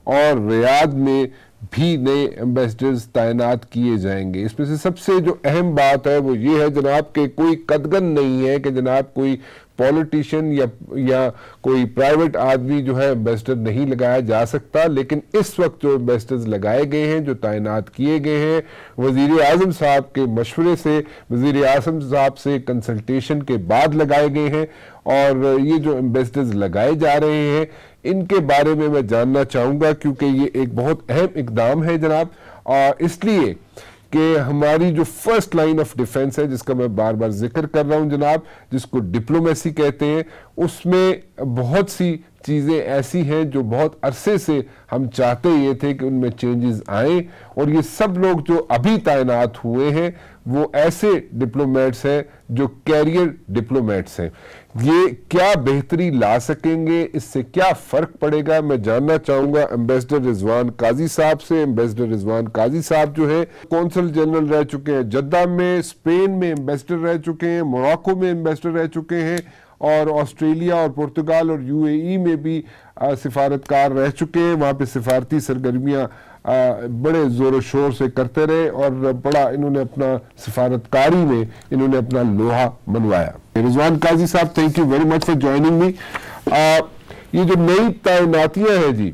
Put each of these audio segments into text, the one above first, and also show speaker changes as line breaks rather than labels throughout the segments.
और रियाद में भी नए एम्बेसडर्स तैनात किए जाएंगे। इसमें से सबसे जो अहम बात है वो ये है जनाब कि कोई कदगन नहीं है कि जनाब कोई पॉलिटिशियन या कोई प्राइवेट आदमी जो है एम्बेसडर नहीं लगाया जा सकता, लेकिन इस वक्त जो एम्बेसडर्स लगाए गए हैं, जो तैनात किए गए हैं, वजीर आजम साहब के मशवरे से, वजीर आजम साहब से कंसल्टेशन के बाद लगाए गए हैं। और ये जो एम्बेसडर्स लगाए जा रहे हैं इनके बारे में मैं जानना चाहूँगा, क्योंकि ये एक बहुत अहम इकदाम है जनाब, और इसलिए कि हमारी जो फर्स्ट लाइन ऑफ डिफेंस है, जिसका मैं बार बार जिक्र कर रहा हूं जनाब, जिसको डिप्लोमेसी कहते हैं, उसमें बहुत सी चीज़ें ऐसी हैं जो बहुत अरसे से हम चाहते ये थे कि उनमें चेंजेस आए, और ये सब लोग जो अभी तैनात हुए हैं वो ऐसे डिप्लोमेट्स हैं जो कैरियर डिप्लोमेट्स हैं। ये क्या बेहतरी ला सकेंगे, इससे क्या फ़र्क पड़ेगा, मैं जानना चाहूँगा एम्बेसडर रिजवान काजी साहब से। एम्बेसडर रिजवान काजी साहब जो है कौंसल जनरल रह चुके हैं जद्दा में, स्पेन में एम्बेसडर रह चुके हैं, मोरक्को में एम्बेसडर रह चुके हैं, और ऑस्ट्रेलिया और पुर्तगाल और यूएई में भी सिफारतकार रह चुके हैं। वहाँ पे सिफारती सरगर्मियाँ बड़े ज़ोर शोर से करते रहे, और बड़ा इन्होंने अपना सिफारतकारी में इन्होंने अपना लोहा मनवाया। रिजवान काजी साहब, thank you very much for joining me. ये जो नई तैनातियाँ हैं जी,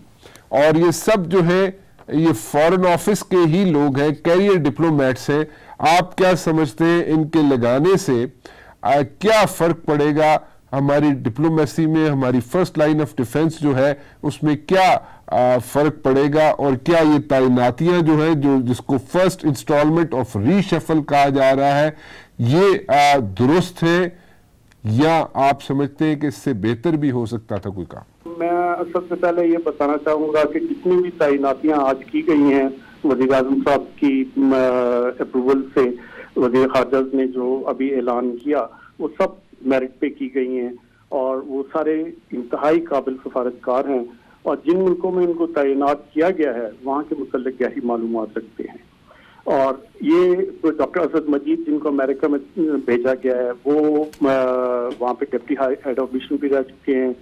और ये सब जो है ये फॉरेन ऑफिस के ही लोग हैं, कैरियर डिप्लोमेट्स हैं, आप क्या समझते हैं इनके लगाने से क्या फ़र्क पड़ेगा हमारी डिप्लोमेसी में, हमारी फर्स्ट लाइन ऑफ डिफेंस जो है उसमें क्या फ़र्क पड़ेगा, और क्या ये तैनातियाँ जो है जिसको फर्स्ट इंस्टॉलमेंट ऑफ रीशफल कहा जा रहा है, ये दुरुस्त है, या आप समझते हैं कि इससे बेहतर भी हो सकता था कोई काम?
मैं सबसे पहले ये बताना चाहूँगा कि जितनी भी तैनातियाँ आज की गई हैं वज़ीर आज़म साहब की अप्रूवल से, वज़ीर ख़ारजा ने जो अभी ऐलान किया वो सब मेरिट पे की गई हैं, और वो सारे इंतहाई काबिल सफारतकार हैं, और जिन मुल्कों में इनको तैनात किया गया है वहाँ के मुतल्लिक़ गहरी मालूमात रखते हैं। और ये डॉक्टर असद मजीद जिनको अमेरिका में भेजा गया है वो वहाँ पे डिप्टी हेड ऑफ मिशन भी रह चुके हैं,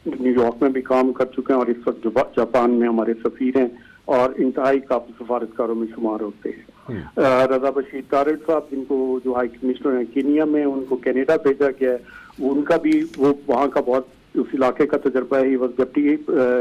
न्यूयॉर्क में भी काम कर चुके हैं, और इस वक्त जापान में हमारे सफीर हैं और इंतहाई काबिल सफारतकारों में शुमार होते हैं। रजा बशीर तारड़ साहब जिनको जो हाई कमिश्नर हैं कीनिया में, उनको कनाडा भेजा गया है, उनका भी वो वहाँ का बहुत उस इलाके का तजर्बा है। वो डिप्टी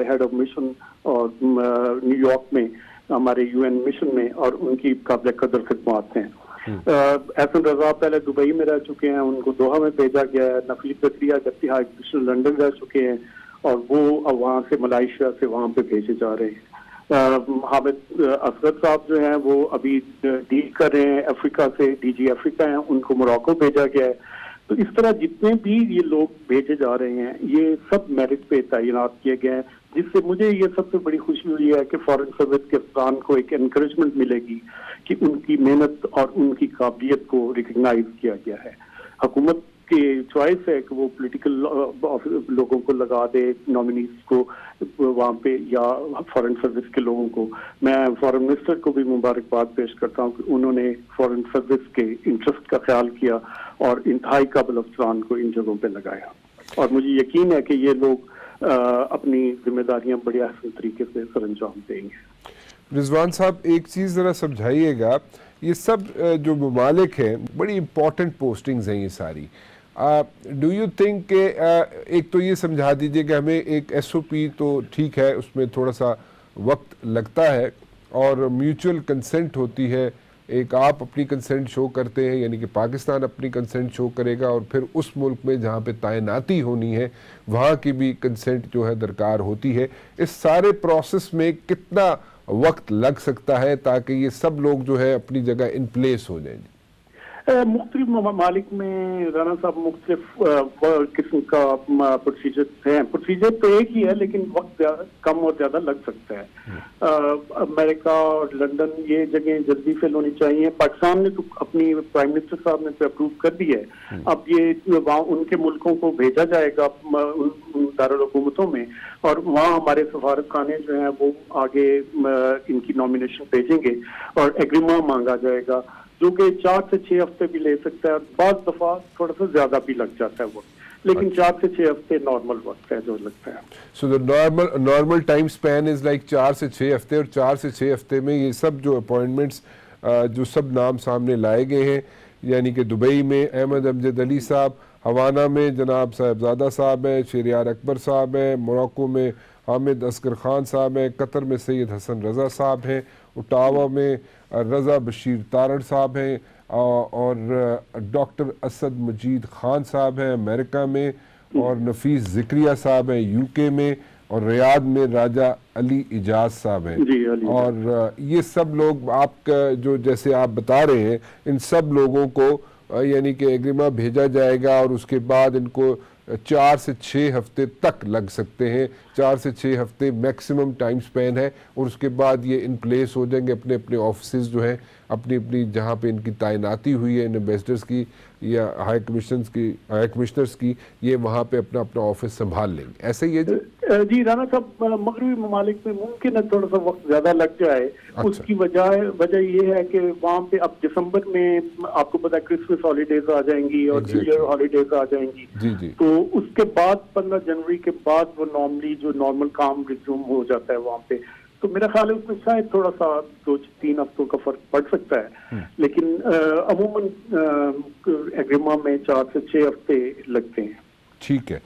हेड ऑफ मिशन और न्यूयॉर्क में हमारे यूएन मिशन में, और उनकी काबिल कदर खिदमत हैं। एहसन रजा पहले दुबई में रह चुके हैं, उनको दोहा में भेजा गया है। नफीस जकरिया डिप्टी हाई कमिश्नर लंदन रह चुके हैं, और वो अब वहाँ से मलाइशिया से वहाँ पे भेजे जा रहे हैं। हामिद असगद साहब जो हैं वो अभी डील कर रहे हैं अफ्रीका से, डीजी अफ्रीका हैं, उनको मोरक्को भेजा गया है। तो इस तरह जितने भी ये लोग भेजे जा रहे हैं ये सब मेरिट पे तैनात किए गए हैं, जिससे मुझे ये सबसे बड़ी खुशी हुई है कि फॉरेन सर्विस के अफसरान को एक एनकरेजमेंट मिलेगी कि उनकी मेहनत और उनकी काबिलियत को रिकग्नाइज किया गया है। हुकूमत की चॉइस है कि वो पॉलिटिकल लोगों को लगा दे, नॉमिनीज को वहाँ पे, या फॉरेन सर्विस के लोगों को। मैं फॉरेन मिनिस्टर को भी मुबारकबाद पेश करता हूँ कि उन्होंने फॉरेन सर्विस के इंटरेस्ट का ख्याल किया और इंतहाई काबिल अफसरान को इन जगहों पे लगाया, और मुझे यकीन है कि ये लोग अपनी जिम्मेदारियां बड़े आसान तरीके से सरअंजाम देंगे।
रिजवान साहब, एक चीज़ ज़रा समझाइएगा, ये सब जो ममालिक हैं बड़ी इंपॉर्टेंट पोस्टिंग्स हैं ये सारी, डू यू थिंक के एक तो ये समझा दीजिए कि हमें एक एसओपी तो ठीक है, उसमें थोड़ा सा वक्त लगता है और म्यूचुअल कंसेंट होती है, एक आप अपनी कंसेंट शो करते हैं, यानी कि पाकिस्तान अपनी कंसेंट शो करेगा, और फिर उस मुल्क में जहाँ पे तैनाती होनी है वहाँ की भी कंसेंट जो है दरकार होती है। इस सारे प्रोसेस में कितना वक्त लग सकता है ताकि ये सब लोग जो है अपनी जगह इन प्लेस हो जाएं?
मुख्तलिफ ममालिक में राना साहब मुख्तलिफ किस्म का प्रोसीजर हैं। प्रोसीजर तो एक ही है लेकिन वक्त कम और ज्यादा लग सकता है। अमेरिका और लंदन ये जगह जल्दी फिल होनी चाहिए। पाकिस्तान ने तो अपनी प्राइम मिनिस्टर साहब ने तो अप्रूव कर दी है। अब ये वहाँ उनके मुल्कों को भेजा जाएगा उन दारुल हुकूमतों में, और वहाँ हमारे सफारत खाने जो हैं वो आगे इनकी नॉमिनेशन भेजेंगे और एग्रीमेंट मांगा जाएगा, जो कि 4 से 6 हफ्ते भी ले सकता है, और बाज़ दफा थोड़ा सा ज्यादा भी लग जाता है वो। लेकिन 4 से 6 हफ्ते नॉर्मल वक्त है जो लगता है।
So the normal time span is like 4 से 6 हफ्ते, और 4 से 6 हफ्ते में ये सब जो अपॉइंटमेंट्स जो सब नाम सामने लाए गए हैं, यानी कि दुबई में अहमद अमजद अली साहब, हवाना में जनाब साहिबजादा साहब हैं, शहरियार अकबर साहब हैं, मोरक्को में हामिद असगर खान साहब हैं, कतर में सैयद हसन रज़ा साहब हैं, ओटावा में रज़ा बशीर तारड़ साहब हैं, और डॉक्टर असद मजीद खान साहब हैं अमेरिका में, और नफीस ज़िक्रिया साहब हैं यूके में, और रियाद में राजा अली इजाज साहब हैं। और ये सब लोग आपका जो जैसे आप बता रहे हैं, इन सब लोगों को यानी कि एग्रीमा भेजा जाएगा, और उसके बाद इनको 4 से 6 हफ्ते तक लग सकते हैं। 4 से 6 हफ्ते मैक्सिमम टाइम स्पेन है, और उसके बाद ये इन प्लेस हो जाएंगे, अपने अपने ऑफिस जो हैं, अपनी अपनी जहाँ पे इनकी तैनाती हुई है इन एम्बेसडर्स की या हाई कमिश्नर्स की, ये वहाँ पे अपना अपना ऑफिस संभाल लेंगे। ऐसे ही है
जी राना साहब, मगरबी ममालिक में मुमकिन है थोड़ा सा वक्त ज्यादा लग जाए।
अच्छा।
उसकी वजह ये है कि वहाँ पे अब दिसंबर में आपको पता है क्रिसमस हॉलीडेज आ जाएंगी और न्यू ईयर हॉलीडेज आ जाएंगी।
जी।
तो उसके बाद 15 जनवरी के बाद वो नॉर्मली जो नॉर्मल काम रिज्यूम हो जाता है वहाँ पे। तो मेरा ख्याल है उसमें शायद थोड़ा सा 2-3 हफ्तों का फर्क पड़ सकता है, लेकिन अमूमन एग्रीमा में 4 से 6 हफ्ते लगते हैं।
ठीक है।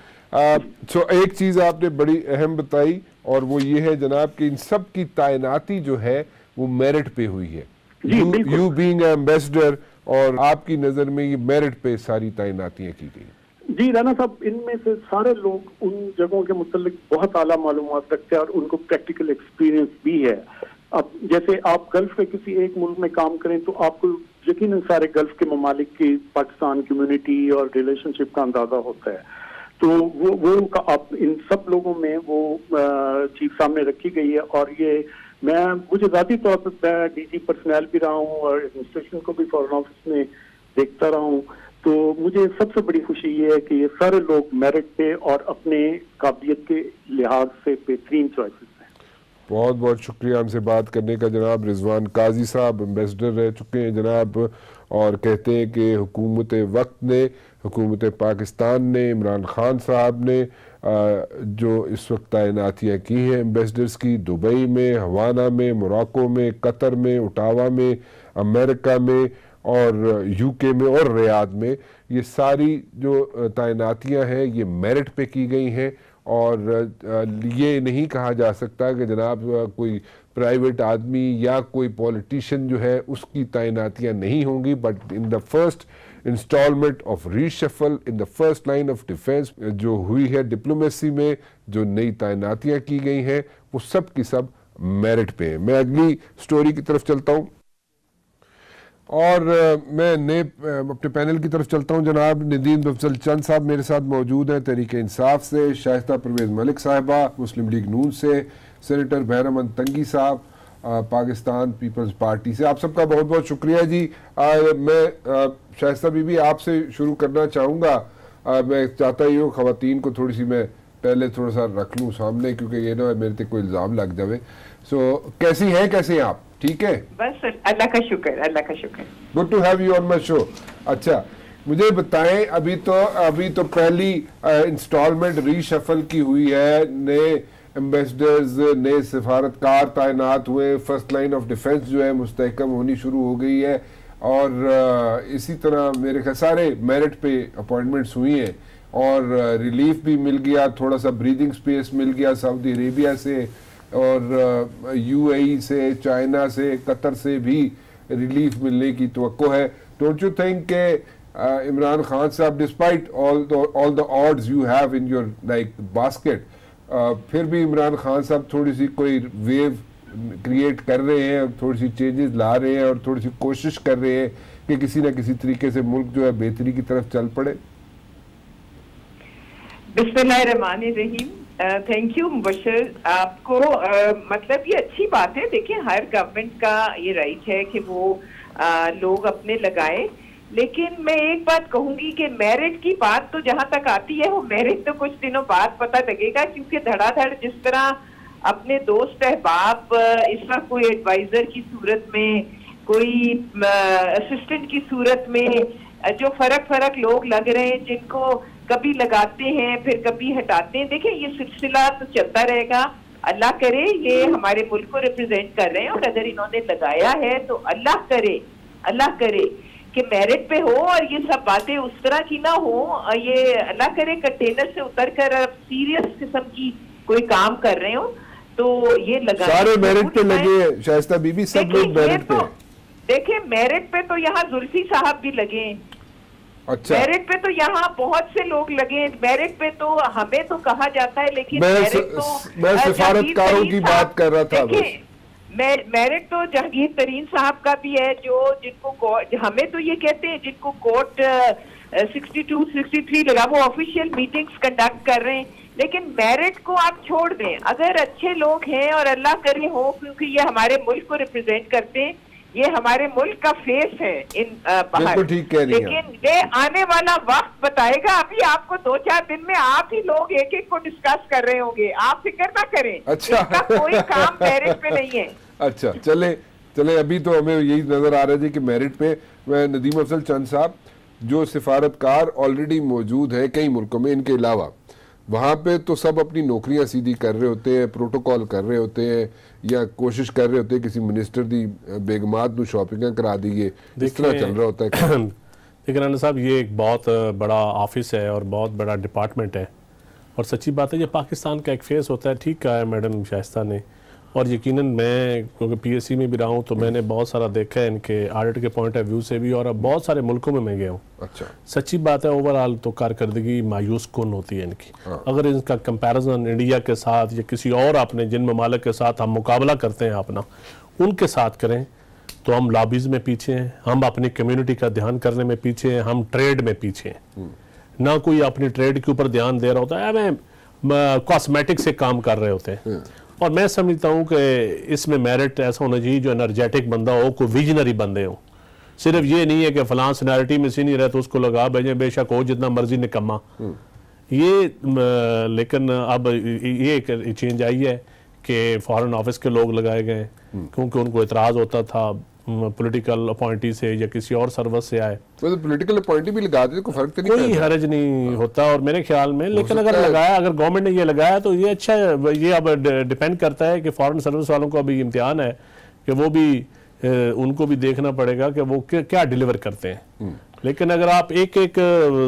सो एक चीज़ आपने बड़ी अहम बताई, और वो ये है जनाब कि इन सब की तैनाती जो है वो मेरिट पे हुई है। यू बीइंग एम्बेसडर, और आपकी नज़र में ये मेरिट पे सारी तैनातियाँ की गई।
जी राना साहब, इनमें से सारे लोग उन जगहों के मुतालिक बहुत आला मालूमात रखते हैं और उनको प्रैक्टिकल एक्सपीरियंस भी है। अब जैसे आप गल्फ के किसी एक मुल्क में काम करें तो आपको यकीनन सारे गल्फ के ममालिक की पाकिस्तान कम्युनिटी और रिलेशनशिप का अंदाजा होता है। तो वो आप इन सब लोगों में वो चीज सामने रखी गई है। और ये मुझे ज़ाती तौर पर मैं डीजी पर्सनल भी रहा हूँ और एडमिनिस्ट्रेशन को भी फॉरेन ऑफिस में देखता रहा हूँ। तो मुझे सबसे बड़ी खुशी ये है कि ये सारे लोग मेरिट पे और अपने काबिलियत के लिहाज से बेहतरीन चॉइसेस हैं।
बहुत बहुत शुक्रिया हमसे बात करने का जनाब। रिजवान काजी साहब एम्बेसडर रह चुके हैं जनाब, और कहते हैं कि हुकूमत वक्त ने, हुकूमत पाकिस्तान ने, इमरान खान साहब ने जो इस वक्त तैनातियाँ की हैं एम्बेसडर्स की, दुबई में, हवाना में, मोरक्को में, कतर में, ओटावा में, अमेरिका में, और यूके में, और रियाद में, ये सारी जो तैनातियाँ हैं ये मेरिट पे की गई हैं। और ये नहीं कहा जा सकता कि जनाब कोई प्राइवेट आदमी या कोई पॉलिटिशियन जो है उसकी तैनातियाँ नहीं होंगी। But in the first instalment of reshuffle, in the first line of defence जो हुई है डिप्लोमेसी में, जो नई तैनातियाँ की गई हैं वो सब की सब मेरिट पे है। मैं अगली स्टोरी की तरफ चलता हूँ, और मैं अपने पैनल की तरफ चलता हूं। जनाब नदीम अफजल चंद साहब मेरे साथ मौजूद हैं तहरीक इंसाफ से, शाइस्ता परवेज मलिक साहिबा मुस्लिम लीग नून से, सेनेटर बहरमन तंगी साहब पाकिस्तान पीपल्स पार्टी से। आप सबका बहुत बहुत शुक्रिया जी। मैं शाइस्ता बीबी आपसे शुरू करना चाहूँगा। मैं चाहता ही हूँ ख़वातीन को थोड़ी सी मैं पहले थोड़ा सा रख लूँ सामने, क्योंकि ये ना मेरे पे कोई इल्ज़ाम लग जाए। सो कैसे हैं आप? ठीक है,
बस अल्लाह का शुक्र, अल्लाह का शुक्र।
Good to have you on my show. अच्छा मुझे बताएं, अभी तो पहली इंस्टॉलमेंट रीशफल की हुई है, नए एम्बेसडर्स, नए सिफारतकार तैनात हुए, फर्स्ट लाइन ऑफ डिफेंस जो है मुस्तहकम होनी शुरू हो गई है, और इसी तरह मेरे ख्याल सारे मेरिट पे अपॉइंटमेंट्स हुई हैं, और रिलीफ भी मिल गया, थोड़ा सा ब्रीदिंग स्पेस मिल गया सऊदी अरेबिया से, और यूएई से, चाइना से, कतर से भी रिलीफ मिलने की तवक्को है। डोंट यू थिंक के इमरान खान साहब, despite all the odds you have in your like basket, फिर भी इमरान खान साहब थोड़ी सी कोई वेव क्रिएट कर रहे हैं, थोड़ी सी चेंजेस ला रहे हैं, और थोड़ी सी कोशिश कर रहे हैं कि किसी न किसी तरीके से मुल्क जो है बेहतरी की तरफ चल पड़े?
बिस्मिल्लाहिर्रहमानिर्रहीम। थैंक यू मुबशर आपको। मतलब ये अच्छी बात है। देखिए हर गवर्नमेंट का ये राइट है कि वो लोग अपने लगाए, लेकिन मैं एक बात कहूंगी कि मेरिट की बात तो जहां तक आती है वो मेरिट तो कुछ दिनों बाद पता लगेगा, क्योंकि धड़ाधड़ जिस तरह अपने दोस्त अहबाब इस वक्त कोई एडवाइजर की सूरत में, कोई असिस्टेंट की सूरत में जो फर्क लोग लग रहे हैं, जिनको कभी लगाते हैं फिर कभी हटाते हैं। देखिए ये सिलसिला तो चलता रहेगा। अल्लाह करे ये हमारे मुल्क को रिप्रेजेंट कर रहे हैं, और अगर इन्होंने लगाया है तो अल्लाह करे कि मेरिट पे हो और ये सब बातें उस तरह की ना हो। ये अल्लाह करे कंटेनर से उतर कर अब सीरियस किस्म की कोई काम कर रहे हो तो ये लगा
सारे मेरिट पे लगे शाइस्ता बीबी, सब लोग मेरिट पे।
देखिए मेरिट पे तो यहाँ जुल्फी साहब भी लगे।
अच्छा,
मेरिट पे तो यहाँ बहुत से लोग लगे। मेरिट पे तो हमें तो कहा जाता है, लेकिन
मैं सिफारतकारों की बात कर रहा था।
मेरिट तो जहांगीर तरीन साहब का भी है, जो जिनको हमें तो ये कहते हैं जिनको कोर्ट 62, 63 लगा, वो ऑफिशियल मीटिंग्स कंडक्ट कर रहे हैं। लेकिन मेरिट को आप छोड़ दें, अगर अच्छे लोग हैं और अल्लाह करे हो, क्योंकि ये हमारे मुल्क को रिप्रेजेंट करते हैं, ये हमारे मुल्क का फेस है इन बाहर।
ठीक कह रही हैं।
लेकिन ये आने वाला वक्त बताएगा। अभी आपको 2-4 दिन में आप ही लोग एक एक को डिस्कस कर रहे होंगे, आप फिक्र ना करें।
अच्छा।
इसका कोई काम मेरिट पे नहीं है।
अच्छा, चले अभी तो हमें यही नजर आ रहा है कि मेरिट पे नदीम अफजल चंद साहब जो सिफारतकार ऑलरेडी मौजूद है कई मुल्कों में, इनके अलावा वहाँ पे तो सब अपनी नौकरियां सीधी कर रहे होते हैं, प्रोटोकॉल कर रहे होते हैं, या कोशिश कर रहे होते हैं किसी मिनिस्टर दी बेगमात को शॉपिंग करा दीजिए, इस तरह चल रहा होता है।
देखिए राना साहब, ये एक बहुत बड़ा ऑफिस है और बहुत बड़ा डिपार्टमेंट है, और सच्ची बात है ये पाकिस्तान का एक फेस होता है। ठीक कहा है मैडम शाइस्ता ने, और यकीनन मैं क्योंकि पीएससी में भी रहा हूँ तो मैंने बहुत सारा देखा है इनके ऑडिट के पॉइंट ऑफ व्यू से भी, और अब बहुत सारे मुल्कों में मैं गया हूँ।
अच्छा,
सच्ची बात है ओवरऑल तो कारकर्दगी मायूस कुन होती है इनकी। अगर इनका कंपैरिजन इंडिया के साथ या किसी और अपने जिन ममालिक के साथ हम मुकाबला करते हैं अपना, उनके साथ करें तो हम लॉबीज में पीछे हैं, हम अपनी कम्युनिटी का ध्यान करने में पीछे हैं, हम ट्रेड में पीछे हैं। ना कोई अपनी ट्रेड के ऊपर ध्यान दे रहा होता है, हमें कॉस्मेटिक से काम कर रहे होते हैं। और मैं समझता हूँ कि इसमें मेरिट ऐसा होना चाहिए जो एनर्जेटिक बंदा हो, कोई विजनरी बंदे हो। सिर्फ ये नहीं है कि फलां सीनियरिटी में सीनियर है तो उसको लगा भेजें, बेशक हो जितना मर्जी निकम्मा। ये लेकिन अब ये एक चेंज आई है कि फॉरेन ऑफिस के लोग लगाए गए, क्योंकि उनको इतराज़ होता था पॉलिटिकल अपॉइंटी से या किसी और सर्विस से आए।
तो पॉलिटिकल अपॉइंटी भी लगा दे, कोई फर्क तो नहीं,
कोई हर्ज नहीं होता और मेरे ख्याल में। लेकिन अगर लगाया, अगर गवर्नमेंट ने ये लगाया तो ये अच्छा है। ये अब डिपेंड करता है कि फॉरेन सर्विस वालों को अभी इम्तिहान है कि वो भी उनको भी देखना पड़ेगा कि वो क्या डिलीवर करते हैं। लेकिन अगर आप एक एक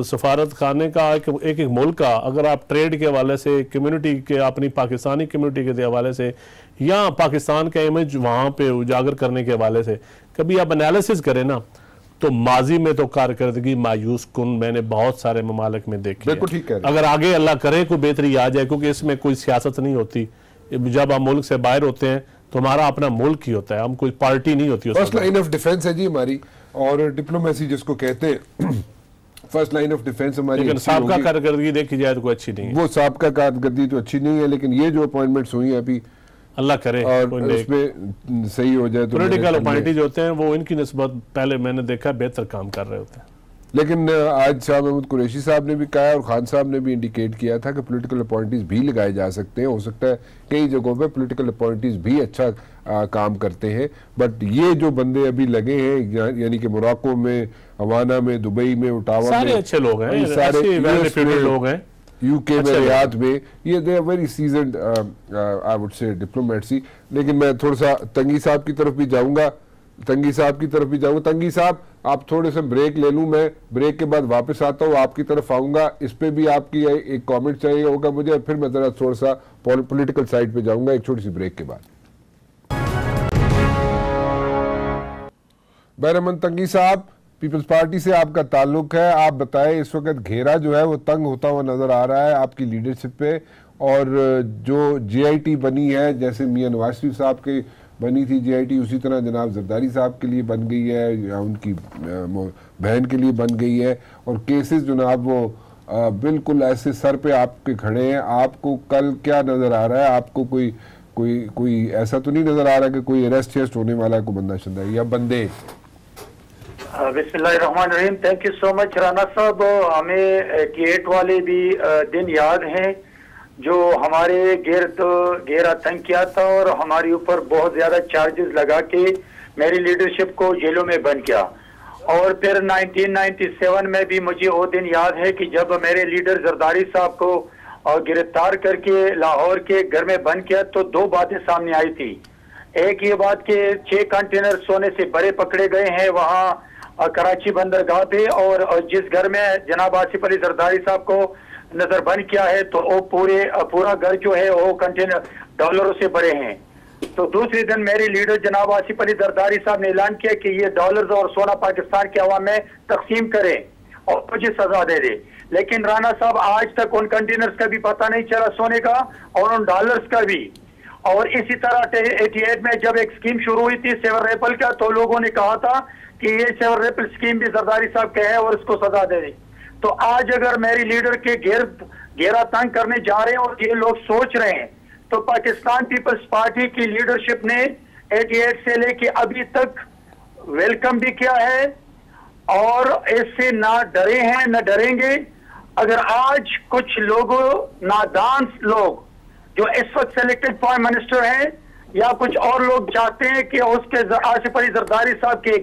सफारत खाने का, एक एक मुल्क का, अगर आप ट्रेड के हवाले से, कम्युनिटी के, अपनी पाकिस्तानी कम्युनिटी के हवाले से, या पाकिस्तान का इमेज वहाँ पे उजागर करने के हवाले से कभी आप एनालिसिस करें ना, तो माजी में तो कारकर्दगी मायूस कुन मैंने बहुत सारे ममालिक में देखी है। अगर आगे अल्लाह करे कोई बेहतरी आ जाए, क्योंकि इसमें कोई सियासत नहीं होती। जब हम मुल्क से बाहर होते हैं तो हमारा अपना मुल्क ही होता है, हम कोई पार्टी नहीं होती।
फर्स्ट लाइन ऑफ डिफेंस है जी हमारी, और डिप्लोमेसी जिसको कहते हैं, फर्स्ट लाइन ऑफ डिफेंस हमारी।
लेकिन साबका कारकर्दगी देखी जाए तो कोई अच्छी नहीं है।
वो साबका कारकर्दगी तो अच्छी नहीं है, लेकिन ये जो अपॉइंटमेंट्स हुई है अभी,
अल्लाह करे
और उसमें सही हो जाए तो
पॉलिटिकल अपॉइंटीज होते हैं वो इनकी निस्बत पहले मैंने देखा बेहतर काम कर रहे होते हैं।
लेकिन आज शाह महमूद कुरैशी साहब ने भी कहा और खान साहब ने भी इंडिकेट किया था कि पॉलिटिकल अपॉइंटीज भी लगाए जा सकते हैं। हो सकता है कई जगहों पे पॉलिटिकल अपॉइंटीज भी अच्छा काम करते हैं, बट ये जो बंदे अभी लगे हैं, यानी कि मोरक्को में, हवाना में, दुबई में, ओटावा
सारे अच्छे लोग हैं, सारे लोग हैं,
यूके में, रियाद में, ये they are very seasoned I would say diplomats ही। लेकिन मैं थोड़ा सा तंगी साहब की तरफ भी जाऊंगा, तंगी साहब आप थोड़े से ब्रेक ले लूं, मैं ब्रेक के बाद वापस आता हूं, आपकी तरफ आऊंगा, इस पे भी आपकी एक कमेंट चाहिए होगा मुझे, फिर मैं जरा थोड़ा सा पॉलिटिकल साइड पे जाऊंगा एक छोटी सी ब्रेक के बाद। बैरमन तंगी साहब, पीपल्स पार्टी से आपका ताल्लुक है, आप बताएं इस वक्त घेरा जो है वो तंग होता हुआ नजर आ रहा है आपकी लीडरशिप पे, और जो JIT बनी है, जैसे मियां नवाज शरीफ साहब के बनी थी JIT, उसी तरह जनाब जरदारी साहब के लिए बन गई है, या उनकी बहन के लिए बन गई है, और केसेस जनाब वो बिल्कुल ऐसे सर पे आपके खड़े हैं। आपको कल क्या नजर आ रहा है? आपको कोई ऐसा तो नहीं नजर आ रहा कि कोई अरेस्ट होने वाला है, कोई बंदा शंदा या बंदे?
बिस्मिल्लाहिर्रहमानिर्रहीम, thank you so much Rana साहब। हमें 88 वाले भी दिन याद हैं जो हमारे घेरा तंग किया था और हमारे ऊपर बहुत ज्यादा चार्जेस लगा के मेरी लीडरशिप को जेलों में बंद किया। और फिर 1997 में भी मुझे वो दिन याद है कि जब मेरे लीडर जरदारी साहब को गिरफ्तार करके लाहौर के घर में बंद किया तो दो बातें सामने आई थी। एक ये बात कि 6 कंटेनर सोने से बड़े पकड़े गए हैं वहाँ कराची बंदरगाह पे, और जिस घर में जनाब आसिफ अली जरदारी साहब को नजरबंद किया है तो वो पूरा घर जो है वो कंटेनर डॉलरों से भरे हैं। तो दूसरे दिन मेरे लीडर जनाब आसिफ अली जरदारी साहब ने ऐलान किया कि ये डॉलर्स और सोना पाकिस्तान के अवाम में तकसीम करें और मुझे सजा दे दे। लेकिन राना साहब आज तक उन कंटेनर्स का भी पता नहीं चला सोने का और उन डॉलर्स का भी। और इसी तरह 88 में जब एक स्कीम शुरू हुई थी सेवर रेपल का, तो लोगों ने कहा था कि ये सेवर रेपल स्कीम भी जरदारी साहब के है और इसको सजा दे दी। तो आज अगर मेरी लीडर के घेरा तंग करने जा रहे हैं और ये लोग सोच रहे हैं, तो पाकिस्तान पीपल्स पार्टी की लीडरशिप ने 88 से लेके अभी तक वेलकम भी किया है और इससे ना डरे हैं ना डरेंगे। अगर आज कुछ लोगों नादान लोग जो इस वक्त सिलेक्टेड प्राइम मिनिस्टर हैं या कुछ और लोग चाहते हैं कि उसके आसिफ अली जरदारी साहब के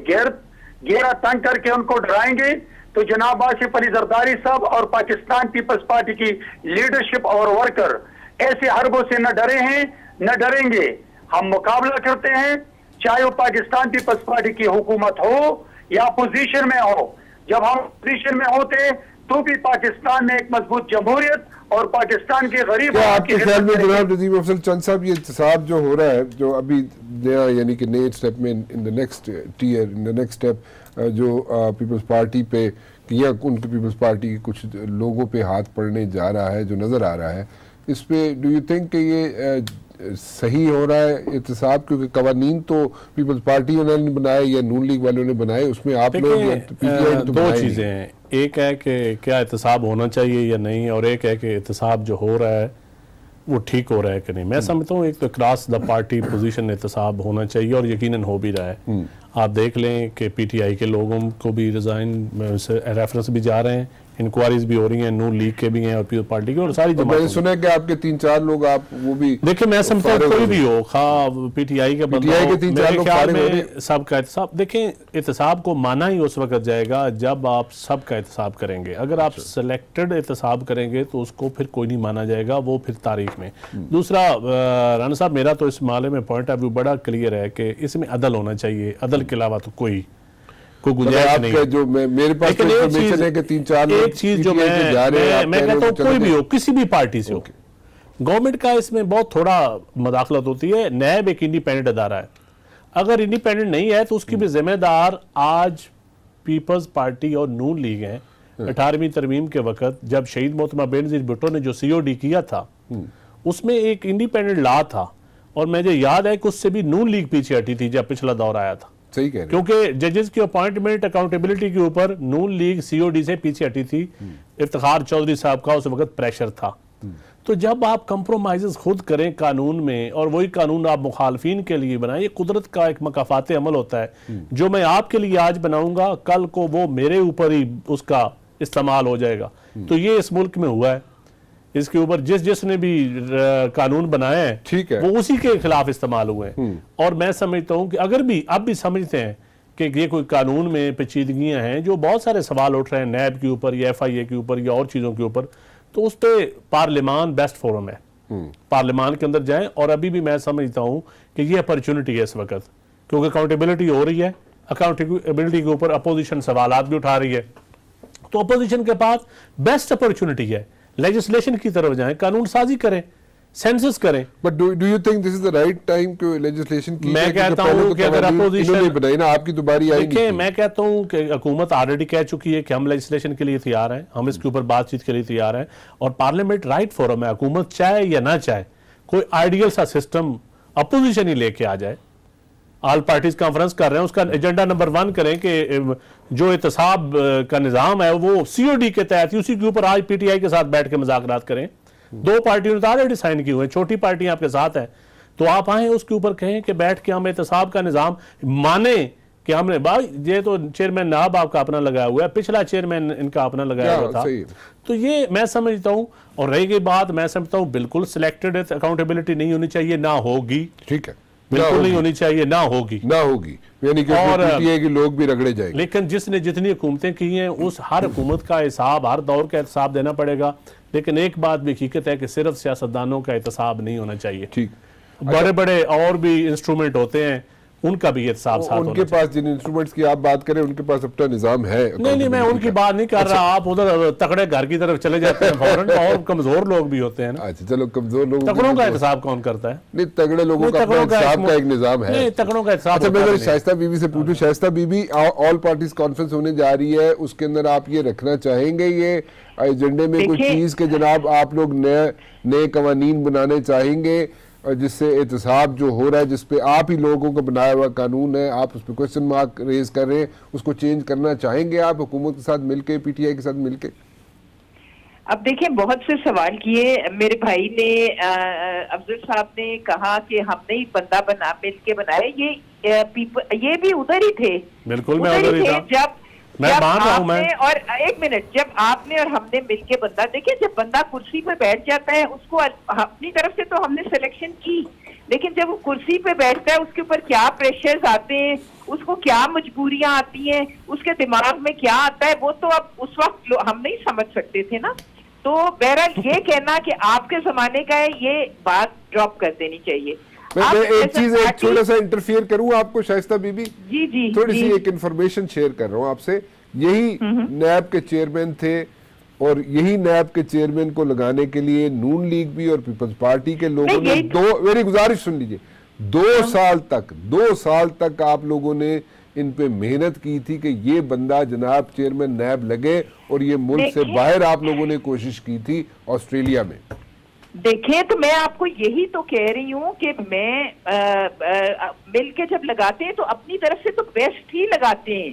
घेरा तंग करके उनको डराएंगे, तो जनाब आसिफ अली जरदारी साहब और पाकिस्तान पीपल्स पार्टी की लीडरशिप और वर्कर ऐसे हरबों से न डरे हैं न डरेंगे। हम मुकाबला करते हैं, चाहे वो पाकिस्तान पीपल्स पार्टी की हुकूमत हो या अपोजिशन में हो। जब हम अपोजिशन में होते तो भी पाकिस्तान में एक मजबूत जमहूरियत और पाकिस्तान के गरीब
आपके ख्याल में जनाब नजीब अफजल चंद साहब ये इंतसाब जो हो रहा है, जो अभी नया यानी कि नए स्टेप में in the next tier in the next step जो पीपल्स पार्टी पे या उनके पीपल्स पार्टी के कुछ लोगों पे हाथ पड़ने जा रहा है जो नजर आ रहा है, इस पे डू यू थिंक कि ये सही हो रहा है एहतसाब? क्योंकि कवानीन तो पीपल्स पार्टी ने बनाए या नून लीग वालों ने बनाए, उसमें आप लोग
दो चीज़ें हैं। एक है कि क्या एहतसाब होना चाहिए या नहीं, और एक है कि एहतसाब जो हो रहा है वो ठीक हो रहा है कि नहीं। मैं समझता हूँ एक तो क्रॉस द पार्टी पोजीशन एहतसाब होना चाहिए और यकीनन हो भी रहा है। आप देख लें कि पीटीआई के लोगों को भी रिजाइन रेफरेंस भी जा रहे हैं, इंक्वायरीज भी हो रही हैं, नून लीग के भी हैं और पीपल्स पार्टी के, और सारी
मैंने सुना है कि आपके 3-4 लोग आप वो भी
देखिए, मैं समझता हूँ कोई भी हो, खा पीटीआई के बंदा हो, मेरे ख्याल में सबका एहतसाब। देखें, एहतसाब को माना ही उस वक्त जाएगा जब आप सबका एहतसाब करेंगे। अगर आप सिलेक्टेड एहतसाब करेंगे तो उसको फिर कोई नहीं माना जाएगा, वो फिर तारीख में। दूसरा, राना साहब, मेरा तो इस मामले में पॉइंट ऑफ व्यू बड़ा क्लियर है कि इसमें अदल होना चाहिए, अदल के अलावा तो कोई गुंजाइश नहीं।
जो मेरे पास इंफॉर्मेशन है कि 3-4
एक चीज जो मैं कहता हूँ, कोई भी हो, किसी भी पार्टी से हो, गवर्नमेंट का इसमें बहुत थोड़ा मदाखलत होती है। नैब एक इंडिपेंडेंट अदारा है, अगर इंडिपेंडेंट नहीं है तो उसकी भी जिम्मेदार आज पीपल्स पार्टी और नून लीग है। 18वीं तरमीम के वक्त जब शहीद मोहतरमा बेनज़ीर भुट्टो ने जो COD किया था, उसमें एक इंडिपेंडेंट लॉ था, और मुझे याद है कि उससे भी नून लीग पीछे हटी थी जब पिछला दौर आया था।
सही कह रहे हैं।
क्योंकि जजेस की अपॉइंटमेंट अकाउंटेबिलिटी के ऊपर नून लीग COD से पीछे हटी थी। इफ्तिखार चौधरी साहब का उस वक्त प्रेशर था। तो जब आप कंप्रोमाइजेस खुद करें कानून में, और वही कानून आप मुखालफिन के लिए बनाएं, ये कुदरत का एक मकाफात अमल होता है। जो मैं आपके लिए आज बनाऊंगा, कल को वो मेरे ऊपर ही उसका इस्तेमाल हो जाएगा। तो ये इस मुल्क में हुआ है। इसके ऊपर जिसने भी कानून बनाए हैं, ठीक है, वो उसी के खिलाफ इस्तेमाल हुए हैं। और मैं समझता हूं कि अगर भी अब भी समझते हैं कि ये कोई कानून में पेचीदगियां हैं, जो बहुत सारे सवाल उठ रहे हैं नैब के ऊपर या FIA के ऊपर या और चीज़ों के ऊपर, तो उस पर पार्लियामान बेस्ट फोरम है। पार्लियामान के अंदर जाएं। और अभी भी मैं समझता हूं कि ये अपॉर्चुनिटी है इस वक्त, क्योंकि अकाउंटेबिलिटी हो रही है। अकाउंटेबिलिटी के ऊपर अपोजिशन सवाल भी उठा रही है, तो अपोजिशन के पास बेस्ट अपॉर्चुनिटी है। लेजिस्लेशन की तरफ जाएं, कानून साजी करें, सेंसस करें।
But do you think this is the right time कि लेजिस्लेशन की?
मैं कहता हूं कि अगर अपोजिशन
बनाई ना, आपकी दोबारी आई नहीं।
मैं कहता हूं कि हुकूमत ऑलरेडी कह चुकी है कि हम लेजिस्लेशन के लिए तैयार हैं, हम इसके ऊपर बातचीत के लिए तैयार हैं, और पार्लियामेंट राइट फोरम है। हुकूमत चाहे या ना चाहे, कोई आइडियल सा सिस्टम अपोजिशन ही लेके आ जाए। ऑल पार्टीज कॉन्फ्रेंस कर रहे हैं, उसका एजेंडा नंबर 1 करें कि जो एहतसाब का निज़ाम है वो COD के तहत, उसी के ऊपर आज PTI के साथ बैठ के मुज़ाकरात करें। 2 पार्टियों ने तो ऑलरेडी साइन किए हुए हैं, छोटी पार्टियां आपके साथ है, तो आप आए उसके ऊपर कहें कि बैठ के हम एहतसाब का निज़ाम माने कि हमने भाई, ये तो चेयरमैन नाब आपका अपना लगाया हुआ है, पिछला चेयरमैन इनका अपना लगाया हुआ था। तो ये मैं समझता हूँ। और रही गई बात, मैं समझता हूँ बिल्कुल सिलेक्टेड अकाउंटेबिलिटी नहीं होनी चाहिए, ना होगी।
ठीक है,
बिल्कुल नहीं होनी चाहिए, ना होगी
यानी कि पीटीआई के लोग भी रगड़े जाएंगे।
लेकिन जिसने जितनी हुकूमतें की हैं उस हर हुकूमत का हिसाब, हर दौर का हिसाब देना पड़ेगा। लेकिन एक बात भी हकीकत है कि सिर्फ सियासतदानों का एहतसाब नहीं होना चाहिए।
ठीक,
बड़े बड़े और भी इंस्ट्रूमेंट होते हैं, उनका भी एहतसाब साथ
उनके पास जिन इंस्ट्रूमेंट्स की आप बात करें उनके पास अपना निजाम है।
नहीं, मैं उनकी बात नहीं कर रहा। आप उधर तगड़े घर की तरफ चले जाते हैं फौरन, और कमजोर लोग भी होते हैं ना।
अच्छा चलो, कमजोर लोग,
तगड़ों का एहतसाब कौन करता है?
नहीं, तगड़े लोगों का एहतसाब का एक निजाम है।
नहीं, तगड़ों का एहतसाब।
अच्छा, मैं शाइस्ता बीबी से पूछूं, शाइस्ता बीबी, ऑल पार्टीज कॉन्फ्रेंस होने जा रही है, उसके अंदर आप ये रखना चाहेंगे ये एजेंडे में कोई चीज के जनाब आप लोग नए कवानीन बनाने चाहेंगे जिससे एहतसाब जो हो रहा है, जिसपे आप ही लोगों का बनाया हुआ कानून है, आप उस पर क्वेश्चन मार्क रेज कर रहे हैं, उसको चेंज करना चाहेंगे आप हुकूमत के साथ मिलके, पीटीआई के साथ मिलके?
अब देखिए, बहुत से सवाल किए मेरे भाई ने, अफजल साहब ने कहा कि हमने ही बंदा मिल के बनाए। ये भी उधर ही थे।
बिल्कुल, मैं उधर ही था
जब
मैं मान रहा हूं। मैं
और एक मिनट, जब आपने और हमने मिलके बंदा, देखिए जब बंदा कुर्सी पे बैठ जाता है उसको अपनी तरफ से तो हमने सिलेक्शन की, लेकिन जब वो कुर्सी पे बैठता है उसके ऊपर क्या प्रेशर्स आते हैं, उसको क्या मजबूरियां आती हैं, उसके दिमाग में क्या आता है, वो तो अब उस वक्त हम नहीं समझ सकते थे ना। तो बहरहाल ये कहना कि आपके जमाने का है, ये बात ड्रॉप कर देनी चाहिए।
मैं एक चीज, एक छोटा सा इंटरफियर करूं आपको शाइस्ता बीबी?
जी
थोड़ी सी एक इंफॉर्मेशन शेयर कर रहा हूं आपसे। यही नैब के चेयरमैन थे और यही नैब के चेयरमैन को लगाने के लिए नून लीग भी और पीपल्स पार्टी के लोगों ने मेरी गुजारिश सुन लीजिए, 2 साल तक आप लोगों ने इन पे मेहनत की थी कि ये बंदा जनाब चेयरमैन नैब लगे, और ये मुल्क से बाहर आप लोगों ने कोशिश की थी ऑस्ट्रेलिया में।
देखें, तो मैं आपको यही तो कह रही हूँ कि मैं मिल के जब लगाते हैं तो अपनी तरफ से तो बेस्ट ही लगाते हैं,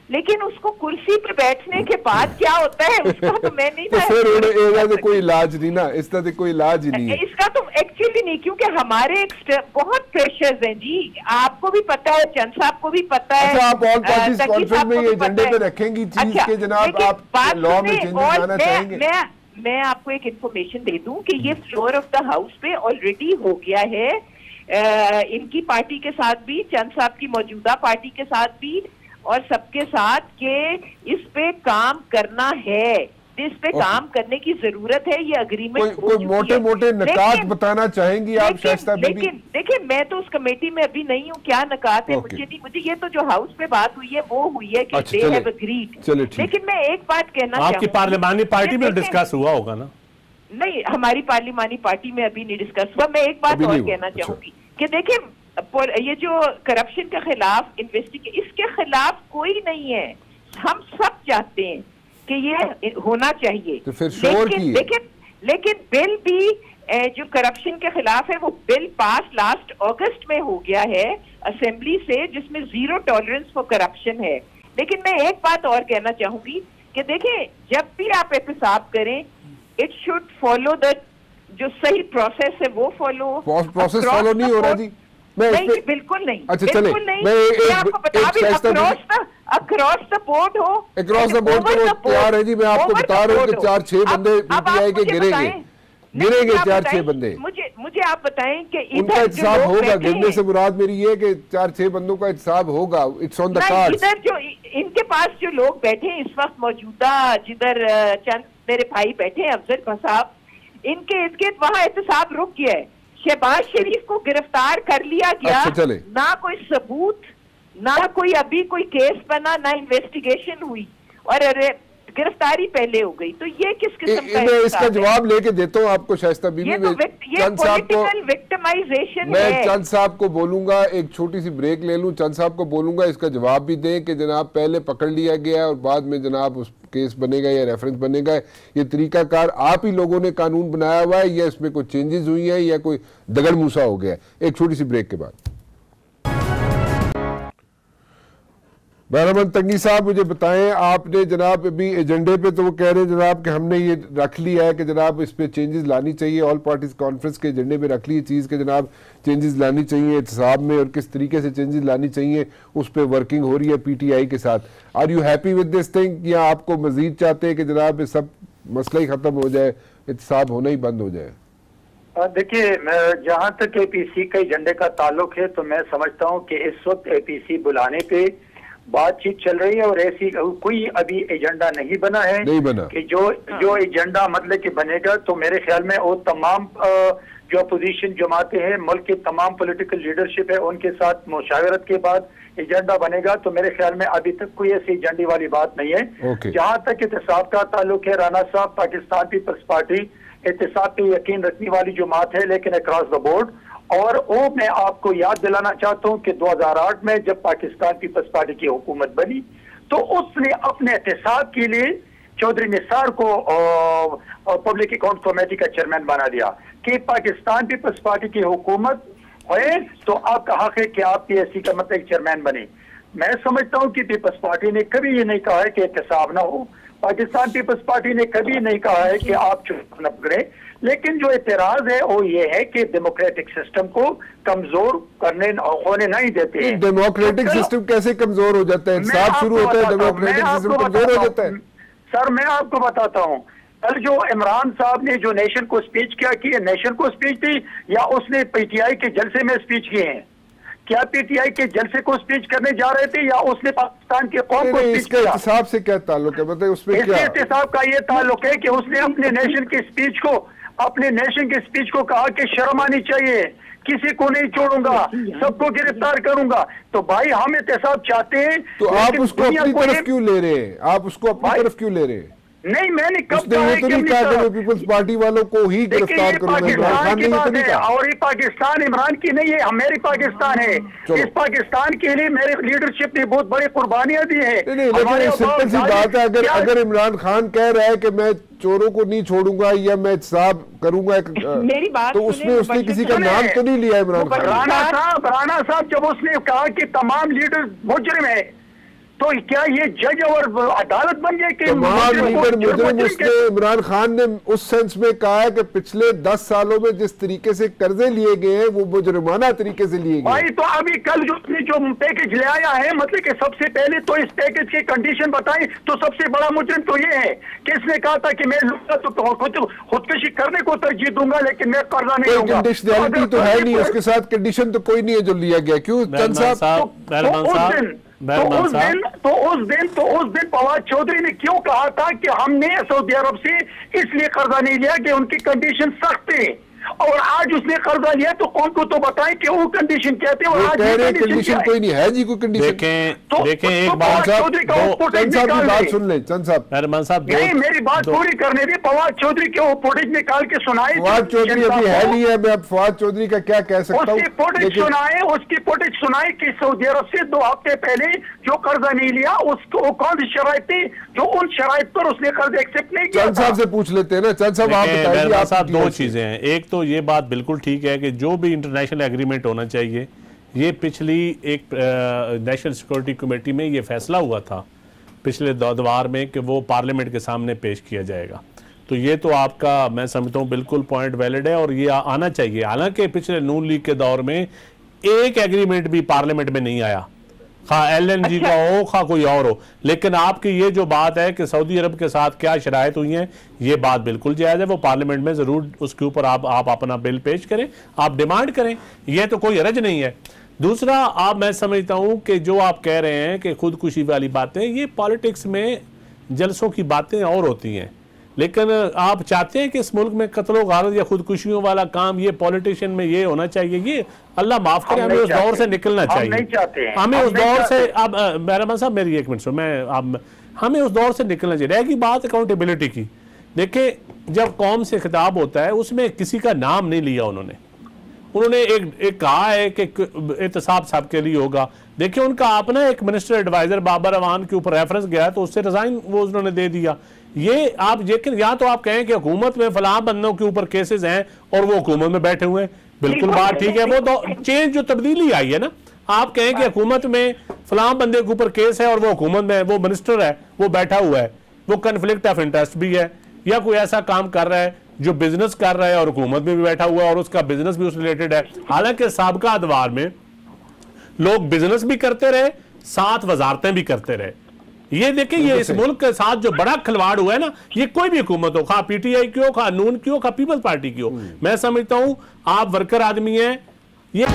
लेकिन उसको कुर्सी पे बैठने के बाद क्या होता है उसका तो मैं नहीं
तो फिर कोई इलाज नहीं ना, इस तरह कोई इलाज ही नहीं है
इसका तो एक्चुअली नहीं, क्योंकि हमारे बहुत प्रेशर्स हैं जी, आपको भी पता है, चंद साहब को भी पता है।
अच्छा, आप ऑल पार्टीज कॉन्फ्रेंस में ये एजेंडे पे रखेंगी चीज के जनाब आप लॉ में चेंजेस लाना चाहेंगे?
मैं आपको एक इन्फॉर्मेशन दे दूं कि ये फ्लोर ऑफ द हाउस पे ऑलरेडी हो गया है, इनकी पार्टी के साथ भी, चंद साहब की मौजूदा पार्टी के साथ भी, और सबके साथ के इस पे काम करना है, इस पे काम करने की जरूरत है। ये अग्रीमेंट
कोई मोटे नकात बताना चाहेंगे आप शाइस्ता बीबी?
देखिए मैं तो उस कमेटी में अभी नहीं हूँ, क्या नकात है मुझे ये तो जो हाउस पे बात हुई है वो हुई है कि दे हैव एग्रीड। लेकिन मैं एक बात कहना,
आपकी पार्लिमानी पार्टी में डिस्कस हुआ होगा ना?
नहीं, हमारी पार्लिमानी पार्टी में अभी नहीं डिस्कस हुआ। मैं एक बात और कहना चाहूंगी कि देखिए, ये जो करप्शन के खिलाफ इन्वेस्टिगेशन, इसके खिलाफ कोई नहीं है, हम सब चाहते हैं कि ये होना चाहिए।
तो फिर शोर
लेकिन बिल भी जो करप्शन के खिलाफ है वो बिल पास लास्ट अगस्त में हो गया है असेंबली से, जिसमें 0 टॉलरेंस फॉर करप्शन है। लेकिन मैं एक बात और कहना चाहूंगी कि देखें, जब भी आप एहतसाब करें, इट शुड फॉलो द जो सही प्रोसेस है वो
प्रोसेस फॉलो नहीं हो रहा जी।
नहीं, बिल्कुल नहीं।
अच्छा चले, मैं
अक्रॉस द बोर्ड हो,
अक्रॉस द बोर्ड तो तैयार है जी। मैं आपको बता रहा हूँ कि 4-6 बंदे पीटीआई के गिरेंगे 4-6 बंदे।
मुझे आप बताएं कि
उनका एहतसाब होगा? गिरने से मुराद मेरी ये कि 4-6 बंदों का एहतसाब होगा, इट्स ऑन द कार्ड्स।
इधर जो इनके पास जो लोग बैठे हैं इस वक्त मौजूदा, जिधर चंद मेरे भाई बैठे हैं, अफजल साहब, इनके इर्द वहाँ एहतसाब रुक गया है। शहबाज शरीफ को गिरफ्तार कर लिया गया।
अच्छा,
ना कोई सबूत, ना कोई अभी कोई केस बना, ना इन्वेस्टिगेशन हुई, और गिरफ्तारी पहले हो गई। तो ये किस किस्म का
मैं इसका जवाब लेके देता हूँ आपको शाइस्ता बीबी।
ये पॉलिटिकल विक्टिमाइजेशन है।
मैं चंद साहब को बोलूंगा, एक छोटी सी ब्रेक ले लूं, चंद साहब को बोलूंगा इसका जवाब भी दें कि जनाब पहले पकड़ लिया गया और बाद में जनाब उस केस बनेगा या रेफरेंस बनेगा। ये तरीकाकार आप ही लोगों ने कानून बनाया हुआ है या इसमें कोई चेंजेस हुई है या कोई दगड़ मूसा हो गया है? एक छोटी सी ब्रेक के बाद। बहरमन तंगी साहब, मुझे बताएं, आपने जनाब अभी एजेंडे पे तो वो कह रहे हैं जनाब कि हमने ये रख लिया है कि जनाब इस पे चेंजेस लानी चाहिए, ऑल पार्टीज कॉन्फ्रेंस के एजेंडे पे रख ली चीज़ के जनाब चेंजेस लानी चाहिए एहतसाब में, और किस तरीके से चेंजेस लानी चाहिए उस पर वर्किंग हो रही है पीटीआई के साथ। Are you happy with this thing, या आपको मजीद चाहते हैं कि जनाब ये सब मसला ही ख़त्म हो जाए, एहतसाब होना ही बंद हो जाए?
देखिए, जहां तक एपीसी के एजेंडे का ताल्लुक है तो मैं समझता हूं कि इस वक्त एपीसी बुलाने पे बातचीत चल रही है और ऐसी कोई अभी एजेंडा नहीं बना है,
नहीं बना
कि जो एजेंडा मतलब कि बनेगा तो मेरे ख्याल में वो तमाम जो अपोजिशन जमाते हैं, मुल्क के तमाम पॉलिटिकल लीडरशिप है, उनके साथ मुशावरत के बाद एजेंडा बनेगा। तो मेरे ख्याल में अभी तक कोई ऐसी एजेंडे वाली बात नहीं है। जहां तक इत्तेसाब का ताल्लुक है, राना साहब, पाकिस्तान पीपल्स पार्टी इत्तेसाब पे यकीन रखने वाली जमात है, लेकिन अक्रॉस द बोर्ड। और वो मैं आपको याद दिलाना चाहता हूं कि 2008 में जब पाकिस्तान पीपल्स पार्टी की हुकूमत बनी तो उसने अपने एहतसाब के लिए चौधरी निसार को पब्लिक अकाउंट कमेटी का चेयरमैन बना दिया कि पाकिस्तान पीपल्स पार्टी की हुकूमत है तो आपका हक है कि आप पीएससी का मतलब चेयरमैन बने। मैं समझता हूं कि पीपल्स पार्टी ने कभी ये नहीं कहा है कि एहतसाब ना हो, पाकिस्तान पीपल्स पार्टी ने कभी नहीं कहा है कि आप चुनाव न पकड़े, लेकिन जो एतराज है वो ये है कि डेमोक्रेटिक सिस्टम को कमजोर होने नहीं देते हैं।
डेमोक्रेटिक सिस्टम कैसे कमजोर हो जाता है? इंसाफ शुरू होता है, डेमोक्रेटिक सिस्टम कमजोर हो जाता है।
सर मैं आपको बताता हूँ, कल जो इमरान साहब ने जो नेशन को स्पीच किया कि नेशन को स्पीच थी या उसने पीटीआई के जलसे में स्पीच किए हैं? क्या पीटीआई के जलसे को स्पीच करने जा रहे थे या उसने पाकिस्तान के कौम को स्पीच किया?
एहतसाब से क्या ताल्लुक है, बताइए उसमें क्या?
एहतसाब का ये ताल्लुक है कि उसने अपने नेशन की स्पीच को कहा कि शर्म आनी चाहिए, किसी को नहीं छोड़ूंगा, सबको गिरफ्तार करूंगा। तो भाई हम एहतसाब चाहते हैं,
तो आप उसको अपनी तरफ क्यों ले रहे हैं? आप उसको अपनी तरफ क्यों ले रहे हैं?
नहीं, मैंने कब
कहा है कि मैं पीपल्स पार्टी वालों को ही गिरफ्तार करूंगा।
पाकिस्तान की बात है और ये पाकिस्तान इमरान की नहीं है, मेरी पाकिस्तान है। इस पाकिस्तान के लिए मेरे लीडरशिप ने बहुत बड़ी कुर्बानियां दी है।
लेकिन सिंपल सी बात है, अगर इमरान खान कह रहा है कि मैं चोरों को नहीं छोड़ूंगा या मैं हिसाब करूंगा,
मेरी बात
तो उसने किसी का नाम तो नहीं लिया इमरान खान।
राणा साहब जब उसने कहा कि तमाम लीडर मुजरिम है, तो क्या ये जज और अदालत बन गए कि
तमाम लीडर मुजरिम? उसने इमरान खान ने उस सेंस में कहा है कि पिछले 10 सालों में जिस तरीके से कर्जे लिए गए हैं वो मुजरिमाना तरीके से लिए गए।
भाई तो अभी कल जो पैकेज ले आया है, मतलब कि सबसे पहले तो इस पैकेज की कंडीशन बताई, तो सबसे बड़ा मुजरिम तो ये है कि इसने कहा था कि मैं लूंगा तो खुदकशी करने को तरजीह दूंगा, लेकिन मैं कर्जा नहीं लूंगा।
कंडीशनैलिटी तो है नहीं, उसके साथ कंडीशन तो कोई नहीं है जो लिया गया। क्यों चंद साहब?
तो उस दिन फवाद चौधरी ने क्यों कहा था कि हमने सऊदी अरब से इसलिए कर्जा नहीं लिया कि उनकी कंडीशन सख्त है, और आज उसने कर्जा लिया तो कौन को तो बताएं कि वो कंडीशन क्या थे। और आज
कंडीशन कोई नहीं है जी, कोई कंडीशन।
देखें एक बात
बात सुन ले चंद साहब,
रहमान साहब
नहीं मेरी बात पूरी करने दी। फवाद चौधरी के वो फुटेज निकाल के सुनाए।
फवाद चौधरी अभी है नहीं है, मैं अब फवाद चौधरी का क्या कह सकता हूँ।
उसकी फुटेज सुनाए कि सऊदी अरब से 2 हफ्ते पहले जो कर्जा नहीं लिया उसको कौन सी शराइत थी, जो उन शराइत पर उसने कर्ज एक्सेप्ट नहीं किया।
चंद साहब से पूछ लेते हैं ना। चंद साहब आप बताइए।
2 चीजें हैं। एक तो ये बात बिल्कुल ठीक है कि जो भी इंटरनेशनल एग्रीमेंट होना चाहिए, ये पिछली एक नेशनल सिक्योरिटी कमेटी में ये फैसला हुआ था पिछले दौर में कि वो पार्लियामेंट के सामने पेश किया जाएगा। तो ये तो आपका मैं समझता हूँ बिल्कुल पॉइंट वैलिड है और ये आना चाहिए। हालांकि पिछले नून लीग के दौर में एक एग्रीमेंट भी पार्लियामेंट में नहीं आया, खा LNG का हो खा कोई और हो। लेकिन आपकी ये जो बात है कि सऊदी अरब के साथ क्या शराइत हुई हैं, ये बात बिल्कुल जायज़ है। वो पार्लियामेंट में ज़रूर उसके ऊपर आप अपना बिल पेश करें, आप डिमांड करें, ये तो कोई हरज नहीं है। दूसरा, आप मैं समझता हूँ कि जो आप कह रहे हैं कि खुदकुशी वाली बातें, ये पॉलिटिक्स में जलसों की बातें और होती हैं, लेकिन आप चाहते हैं कि इस मुल्क में कत्लो गारत या खुदकुशियों वाला काम ये पॉलिटिशियन में ये होना चाहिए। ये अल्लाह माफ करे, हमें उस दौर से निकलना चाहिए। हमें उस दौर से, अब मेहरबान साहब मेरी एक मिनट सुनो, मैं हमें उस दौर से निकलना चाहिए। रहेगी बात अकाउंटेबिलिटी की, देखिए जब कौम से खिताब होता है उसमें किसी का नाम नहीं लिया उन्होंने एक कहा है कि एहतसाब साहब के लिए होगा। देखिए उनका अपना एक मिनिस्टर एडवाइजर बाबर अवान के ऊपर रेफरेंस गया तो उससे रिजाइन वो उन्होंने दे दिया। ये आप लेकिन या तो आप कहें कि हुकूमत में फलां बंदों के ऊपर केसेस हैं और वो हुकूमत में बैठे हुए हैं, बिल्कुल बात ठीक है। वो तो चेंज जो तब्दीली आई है ना, आप कहें कि हुकूमत में फलां बंदे के ऊपर केस है और वो हुकूमत में वो मिनिस्टर है वो बैठा हुआ है, वो कन्फ्लिक्ट ऑफ इंटरेस्ट भी है, या कोई ऐसा काम कर रहा है जो बिजनेस कर रहा है और हुकूमत में भी बैठा हुआ है और उसका बिजनेस भी उससे रिलेटेड है। हालांकि साबका अदवार में लोग बिजनेस भी करते रहे, साथ वजारतें भी करते रहे। ये देखिए, ये इस मुल्क के साथ जो बड़ा खिलवाड़ हुआ है ना, ये कोई भी हुकूमत हो, खा पीटीआई की हो, खा नून की हो, खा पीपल्स पार्टी की हो, मैं समझता हूं आप वर्कर आदमी हैं, ये